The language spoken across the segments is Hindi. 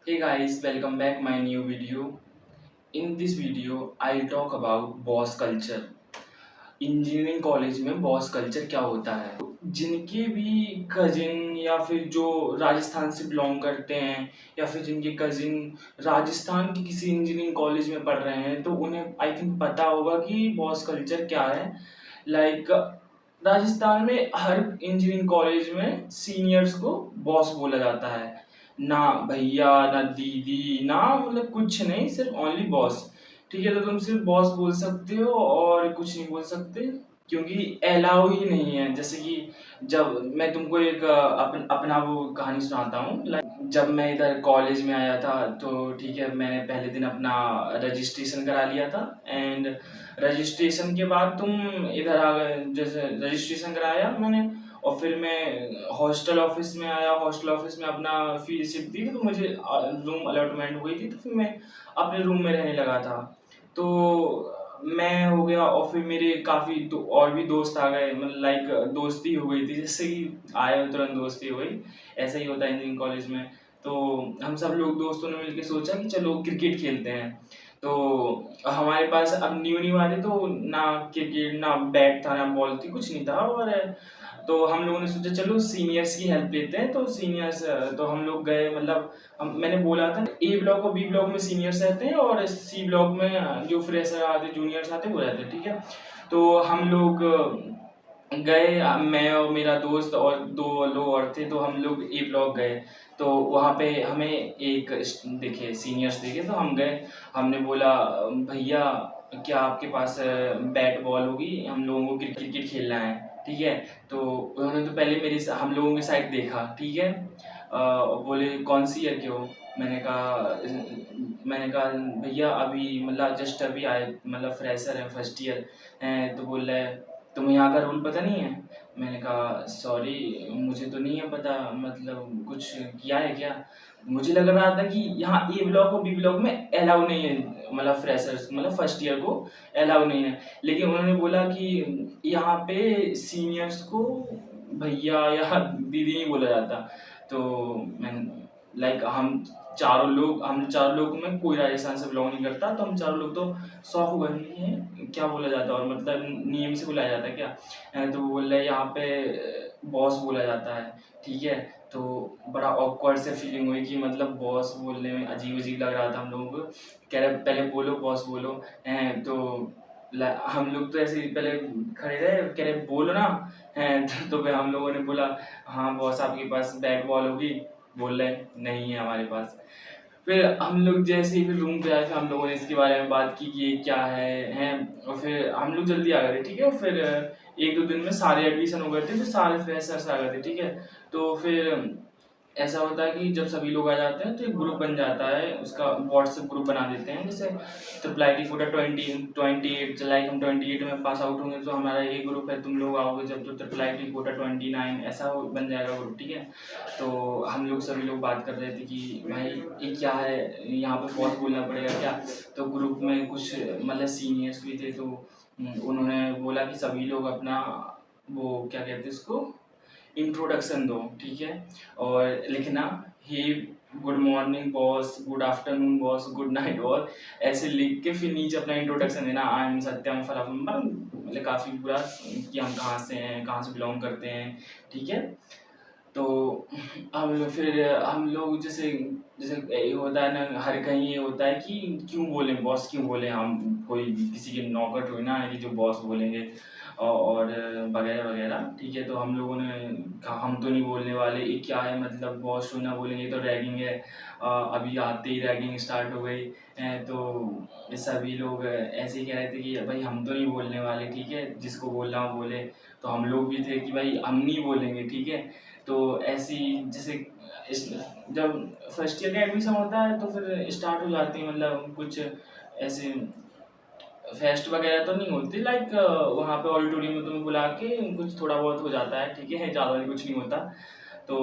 Hey guys, welcome back my new video. In this video, I'll talk about boss culture. Engineering college में बॉस कल्चर क्या होता है? जिनके भी कजिन या फिर जो राजस्थान से बिलोंग करते हैं या फिर जिनके कजिन राजस्थान की किसी इंजीनियरिंग कॉलेज में पढ़ रहे हैं तो उन्हें आई थिंक पता होगा कि बॉस कल्चर क्या है। लाइक राजस्थान में हर इंजीनियरिंग कॉलेज में सीनियर्स को बॉस बोला जाता है। ना भैया, ना दीदी, ना मतलब कुछ नहीं, सिर्फ ओनली बॉस। ठीक है, तो तुम सिर्फ बॉस बोल सकते हो और कुछ नहीं बोल सकते, क्योंकि अलाउ ही नहीं है। जैसे कि जब मैं तुमको एक अपना वो कहानी सुनाता हूँ। लाइक जब मैं इधर कॉलेज में आया था तो ठीक है, मैंने पहले दिन अपना रजिस्ट्रेशन करा लिया था। एंड रजिस्ट्रेशन के बाद तुम इधर आ गए, जैसे रजिस्ट्रेशन कराया मैंने और फिर मैं हॉस्टल ऑफिस में आया। हॉस्टल ऑफिस में अपना फी रिसिप्ट दी थी, तो मुझे रूम अलॉटमेंट हुई थी, तो फिर मैं अपने रूम में रहने लगा था। तो मैं हो गया और फिर मेरे काफ़ी और भी दोस्त आ गए, मतलब लाइक दोस्ती हो गई थी, जैसे कि आए तुरंत दोस्ती हो गई। ऐसा ही होता है इंजीनियरिंग कॉलेज में। तो हम सब लोग दोस्तों ने मिलकर सोचा कि चलो क्रिकेट खेलते हैं। तो हमारे पास अब न्यू न्यू आए थे, तो ना क्रिकेट, ना बैट था, ना बॉल थी, कुछ नहीं था। और तो हम लोगों ने सोचा चलो सीनियर्स की हेल्प लेते हैं। तो सीनियर्स, तो हम लोग गए, मतलब मैंने बोला था ए ब्लॉक और बी ब्लॉक में सीनियर्स रहते हैं और सी ब्लॉक में जो फ्रेशर आते, जूनियर्स आते, वो रहते हैं। ठीक है, तो हम लोग गए, मैं और मेरा दोस्त और दो लोग और थे, तो हम लोग ए ब्लॉक गए। तो वहाँ पे हमें एक दिखे, सीनियर्स दिखे, तो हम गए। हमने बोला भैया क्या आपके पास बैट बॉल होगी, हम लोगों को क्रिकेट खेलना है। ठीक है, तो उन्होंने तो पहले हम लोगों की साइड देखा। ठीक है, बोले कौन सी ईयर के हो? मैंने कहा भैया अभी मतलब जस्ट अभी आए, मतलब फ्रेशर है, फर्स्ट ईयर हैं। तो बोल रहा है तुम्हें यहाँ का रूल पता नहीं है? मैंने कहा सॉरी मुझे तो नहीं है पता, मतलब कुछ किया है क्या? मुझे लग रहा था कि यहाँ ए ब्लॉक और बी ब्लॉक में अलाउ नहीं है, मतलब फ्रेशर्स, मतलब फर्स्ट ईयर को अलाउ नहीं है। लेकिन उन्होंने बोला कि यहाँ पे सीनियर्स को भैया या दीदी नहीं बोला जाता। तो मैं लाइक हम चारों लोग में कोई राजस्थान से बिलोंग नहीं करता, तो हम चारों लोग तो शौक हुए हैं क्या बोला जाता है और मतलब नियम से बुलाया जाता है क्या? तो वो बोल रहे यहाँ पे बॉस बोला जाता है। ठीक है, तो बड़ा ऑकवर्ड से फीलिंग हुई कि मतलब बॉस बोलने में अजीब अजीब लग रहा था हम लोगों को। कह रहे पहले बोलो बॉस बोलो हैं। तो हम लोग तो ऐसे ही पहले खड़े रहे, कह रहे बोलो ना हैं। तो फिर हम लोगों ने बोला हाँ बॉस आपके पास बैट बॉल होगी? बोल रहे नहीं है हमारे पास। फिर हम लोग जैसे ही फिर रूम पे आए, फिर हम लोगों ने इसके बारे में बात की कि ये क्या है हैं। और फिर हम लोग जल्दी आ गए थे। ठीक है, और फिर एक दो दिन में सारे एडमिशन हो गए थे, फिर सारे फ्रेशर्स आ गए थे। ठीक है, तो फिर ऐसा होता है कि जब सभी लोग आ जाते हैं तो एक ग्रुप बन जाता है, उसका व्हाट्सएप ग्रुप बना देते हैं। जैसे triple I T Kota 28 like हम 28 में पास आउट होंगे तो हमारा ये ग्रुप है, तुम लोग आओगे जब तो ट्रिपल आई टी कोटा 29 ऐसा बन जाएगा ग्रुप। ठीक है, तो हम लोग सभी लोग बात कर रहे थे कि भाई ये क्या है, यहाँ पे बहुत बोलना पड़ेगा क्या? तो ग्रुप में कुछ मतलब सीनियर्स भी थे, तो उन्होंने बोला कि सभी लोग अपना वो क्या कहते हैं इसको, इंट्रोडक्शन दो। ठीक है, और लिखना ही good morning boss, good afternoon boss, good night boss, ऐसे लिख के फिर नीचे अपना इंट्रोडक्शन देना। आई एम सत्यम फलाफल, मतलब काफ़ी पूरा कि हम कहाँ से हैं, कहाँ से बिलोंग करते हैं। ठीक है, तो हम लोग जैसे जैसे ये होता है ना, हर कहीं ये होता है कि क्यों बोले बॉस, क्यों बोले हम, कोई किसी के नौकर थोड़ी ना है कि जो बॉस बोलेंगे और वगैरह वगैरह। ठीक है, तो हम लोगों ने कहा हम तो नहीं बोलने वाले, ये क्या है मतलब बॉस थोड़ी ना बोलेंगे, ये तो रैगिंग है। अभी आते ही रैगिंग स्टार्ट हो गई है। तो सभी लोग ऐसे ही कह रहे थे कि भाई हम तो नहीं बोलने वाले, ठीक है, जिसको बोलना हो बोले। तो हम लोग भी थे कि भाई हम नहीं बोलेंगे। ठीक है, तो ऐसी जैसे इस जब फर्स्ट ईयर का एडमिशन होता है तो फिर स्टार्ट हो जाती है, मतलब कुछ ऐसे फेस्ट वगैरह तो नहीं होती। लाइक वहाँ पे ऑडिटोरियम में तुम्हें बुला के कुछ थोड़ा बहुत हो जाता है। ठीक है, ज़्यादा भी कुछ नहीं होता। तो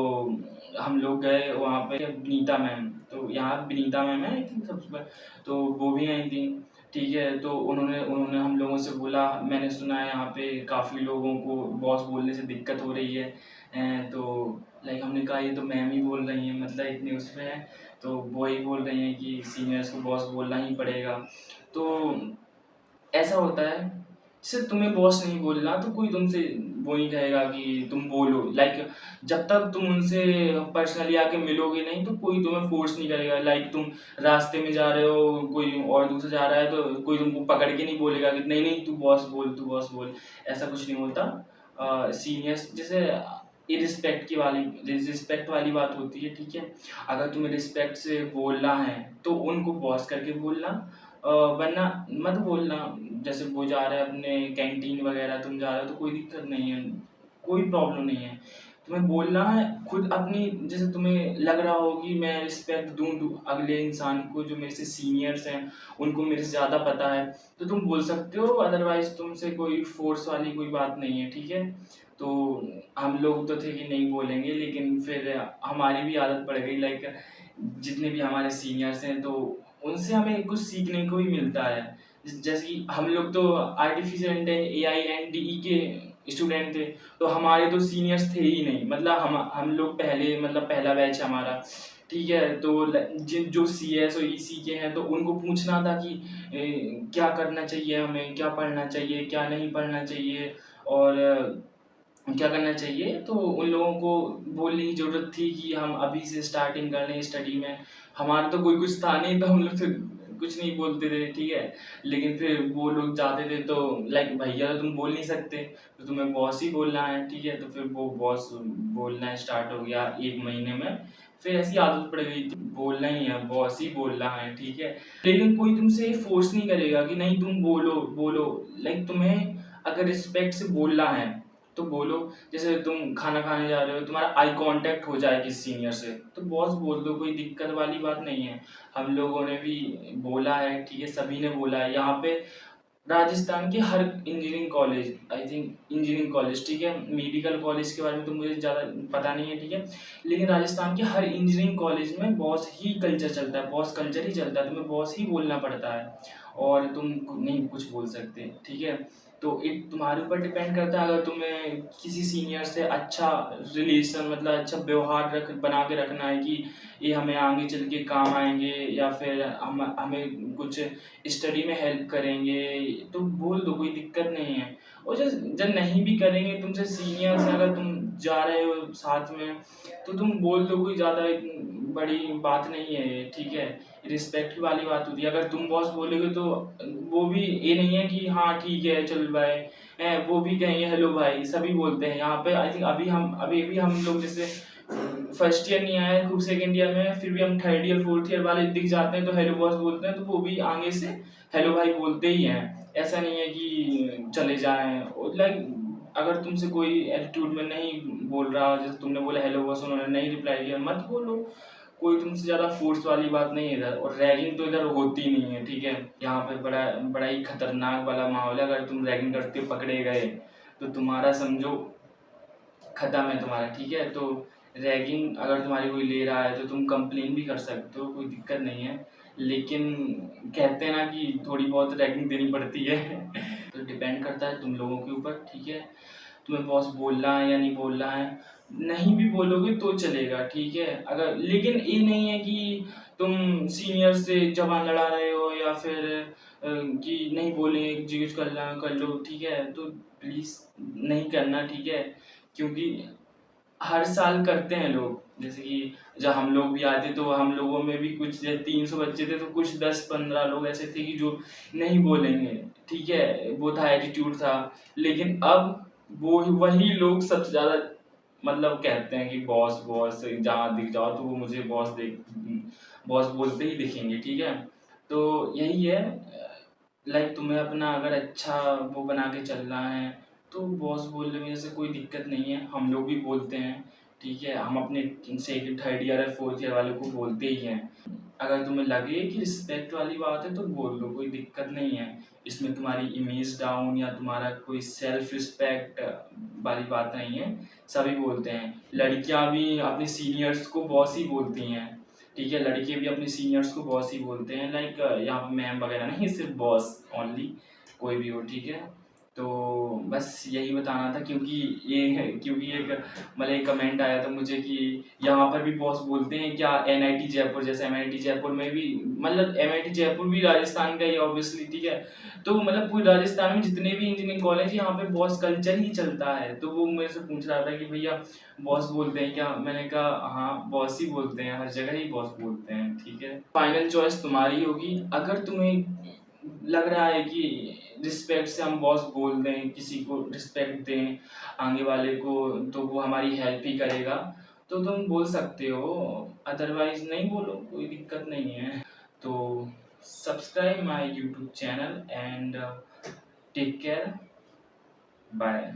हम लोग गए वहाँ पे, विनीता मैम, तो यहाँ विनीता मैम है आई थिंक सबसे पहले, तो वो भी आई थी। ठीक है, तो उन्होंने उन्होंने हम लोगों से बोला मैंने सुना है यहाँ पे काफ़ी लोगों को बॉस बोलने से दिक्कत हो रही है। तो लाइक हमने कहा ये तो मैम ही बोल रही हैं, मतलब इतने उसमें है, तो वो ही बोल रही हैं कि सीनियर्स को बॉस बोलना ही पड़ेगा। तो ऐसा होता है, जैसे तुम्हें बॉस नहीं बोलना तो कोई तुमसे वो नहीं कहेगा कि तुम बोलो। लाइक जब तक तुम उनसे पर्सनली आके मिलोगे नहीं तो कोई तुम्हें फोर्स नहीं करेगा। लाइक तुम रास्ते में जा रहे हो, कोई और दूसरा जा रहा है तो कोई तुमको पकड़ के नहीं बोलेगा कि नहीं नहीं तू बॉस बोल, तू बॉस बोल। ऐसा कुछ नहीं होता। सीनियर्स जैसे रिस्पेक्ट वाली बात होती है, ठीक है। अगर तुम्हें रिस्पेक्ट से बोलना है तो उनको बॉस करके बोलना, वरना मत बोलना। जैसे वो जा रहे हैं अपने कैंटीन वगैरह, तुम जा रहे हो तो कोई दिक्कत नहीं है, कोई प्रॉब्लम नहीं है। तुम्हें बोलना है खुद अपनी, जैसे तुम्हें लग रहा हो कि मैं रिस्पेक्ट दूं अगले इंसान को जो मेरे से सीनियर्स हैं, उनको मेरे से ज़्यादा पता है, तो तुम बोल सकते हो। अदरवाइज तुमसे कोई फोर्स वाली कोई बात नहीं है, ठीक है। तो हम लोग तो थे कि नहीं बोलेंगे, लेकिन फिर हमारी भी आदत पड़ गई। लाइक जितने भी हमारे सीनियर्स हैं तो उनसे हमें कुछ सीखने को ही मिलता है। जैसे कि हम लोग तो artificial A I and D E के स्टूडेंट थे, तो हमारे तो सीनियर्स थे ही नहीं। मतलब हम लोग पहले, मतलब पहला बैच हमारा, ठीक है। तो जिन जो सी एस और ई सी के हैं तो उनको पूछना था कि क्या करना चाहिए, हमें क्या पढ़ना चाहिए, क्या नहीं पढ़ना चाहिए, और क्या करना चाहिए। तो उन लोगों को बोलने की ज़रूरत थी कि हम अभी से स्टार्टिंग कर लें स्टडी में। हमारा तो कोई कुछ था नहीं, तो हम लोग तो कुछ नहीं बोलते थे, ठीक है। लेकिन फिर वो लोग जाते थे तो लाइक भैया तो तुम बोल नहीं सकते, तो तुम्हें बॉस ही बोलना है, ठीक है। तो फिर वो बॉस बोलना स्टार्ट हो गया 1 महीने में। फिर ऐसी आदत पड़ गई थी, बोलना ही है, बॉस ही बोलना है, ठीक है। लेकिन कोई तुमसे फोर्स नहीं करेगा कि नहीं तुम बोलो बोलो। लाइक तुम्हें अगर रिस्पेक्ट से बोलना है तो बोलो। जैसे तुम खाना खाने जा रहे हो, तुम्हारा आई कांटेक्ट हो जाए किसी सीनियर से, तो बॉस बोल दो, कोई दिक्कत वाली बात नहीं है। हम लोगों ने भी बोला है, ठीक है, सभी ने बोला है। यहाँ पे राजस्थान के हर engineering college, I think engineering college, ठीक है, मेडिकल कॉलेज के बारे में तो मुझे ज़्यादा पता नहीं है, ठीक है। लेकिन राजस्थान के हर इंजीनियरिंग कॉलेज में बॉस ही कल्चर चलता है, बॉस कल्चर ही चलता है, तुम्हें बॉस ही बोलना पड़ता है, और तुम नहीं कुछ बोल सकते, ठीक है। तो तुम्हारे ऊपर डिपेंड करता है। अगर तुम्हें किसी सीनियर से अच्छा रिलेशन, मतलब अच्छा व्यवहार बना के रखना है कि ये हमें आगे चल के काम आएंगे, या फिर हमें कुछ स्टडी में हेल्प करेंगे, तो बोल दो, कोई दिक्कत नहीं है। और जब नहीं भी करेंगे तुमसे सीनियर्स, अगर तुम जा रहे हो साथ में तो तुम बोल दो, कोई ज़्यादा बड़ी बात नहीं है ये, ठीक है। रिस्पेक्ट वाली बात होती है। अगर तुम बॉस बोलोगे तो वो भी ये नहीं है कि हाँ ठीक है चल भाई, वो भी कहेंगे हेलो भाई, सभी बोलते हैं यहाँ पे। आई थिंक अभी भी हम लोग जैसे फर्स्ट ईयर नहीं आया है, खूब सेकेंड ईयर में है, फिर भी हम थर्ड ईयर फोर्थ ईयर वाले दिख जाते हैं तो हेलो बॉस बोलते हैं, तो वो भी आगे से हेलो भाई बोलते ही हैं। ऐसा नहीं है कि चले जाएं। लाइक अगर तुमसे कोई एटीट्यूड में नहीं बोल रहा, जैसे तुमने बोला हेलो बॉस, उन्होंने नहीं रिप्लाई किया, मत बोलो। कोई तुमसे ज़्यादा फोर्स वाली बात नहीं है इधर, और रैगिंग तो इधर होती नहीं है, ठीक है। यहाँ पे बड़ा बड़ा ही खतरनाक वाला माहौल है। अगर तुम रैगिंग करते पकड़े गए तो तुम्हारा समझो खत्म है तुम्हारा, ठीक है। तो रैगिंग अगर तुम्हारी कोई ले रहा है तो तुम कंप्लेन भी कर सकते हो, कोई दिक्कत नहीं है। लेकिन कहते हैं ना कि थोड़ी बहुत रैगिंग देनी पड़ती है। तो डिपेंड करता है तुम लोगों के ऊपर, ठीक है। तुम्हें बॉस बोलना है या नहीं बोलना है। नहीं भी बोलोगे तो चलेगा, ठीक है। अगर लेकिन ये नहीं है कि तुम सीनियर से जबान लड़ा रहे हो, या फिर कि नहीं बोलेंगे जी कुछ कर लो, ठीक है। तो प्लीज़ नहीं करना, ठीक है। क्योंकि हर साल करते हैं लोग। जैसे कि जब हम लोग भी आते तो हम लोगों में भी कुछ, जैसे 300 बच्चे थे तो कुछ 10-15 लोग ऐसे थे कि जो नहीं बोलेंगे, ठीक है। वो था, एटीट्यूड था। लेकिन अब वो वही लोग सबसे ज़्यादा मतलब कहते हैं कि बॉस बॉस, जहाँ दिख जाओ तो वो मुझे बॉस बोलते ही दिखेंगे, ठीक है। तो यही है। लाइक तुम्हें अपना अगर अच्छा वो बना के चलना है तो बॉस बोलने में जैसे कोई दिक्कत नहीं है। हम लोग भी बोलते हैं, ठीक है। हम अपने सेकंड थर्ड ईयर और फोर्थ ईयर वालों को बोलते ही हैं। अगर तुम्हें लगे कि रिस्पेक्ट वाली बात है तो बोल दो, कोई दिक्कत नहीं है। इसमें तुम्हारी इमेज डाउन या तुम्हारा कोई सेल्फ रिस्पेक्ट वाली बात नहीं है। सभी बोलते हैं, लड़कियां भी अपने सीनियर्स को बॉस ही बोलती हैं, ठीक है। लड़के भी अपने सीनियर्स को बॉस ही बोलते हैं। लाइक यहाँ पे मैम वगैरह नहीं, सिर्फ बॉस ओनली, कोई भी हो, ठीक है। तो बस यही बताना था, क्योंकि एक मतलब एक कमेंट आया था मुझे कि यहाँ पर भी बॉस बोलते हैं क्या एनआईटी जयपुर जैसे। एनआईटी जयपुर में भी मतलब एनआईटी जयपुर भी राजस्थान का ही ऑब्वियसली, ठीक है। तो मतलब पूरे राजस्थान में जितने भी इंजीनियरिंग कॉलेज यहाँ पे बॉस कल्चर ही चलता है। तो वो मेरे से पूछ रहा था कि भैया बॉस बोलते हैं क्या। मैंने कहा हाँ बॉस ही बोलते हैं, हर जगह ही बॉस बोलते हैं, ठीक है। फाइनल चॉइस तुम्हारी होगी। अगर तुम्हें लग रहा है कि रिस्पेक्ट से हम बॉस बोल दें, किसी को रिस्पेक्ट दें आगे वाले को, तो वो हमारी हेल्प ही करेगा, तो तुम बोल सकते हो। अदरवाइज नहीं बोलो, कोई दिक्कत नहीं है। तो subscribe my YouTube channel and take care, bye.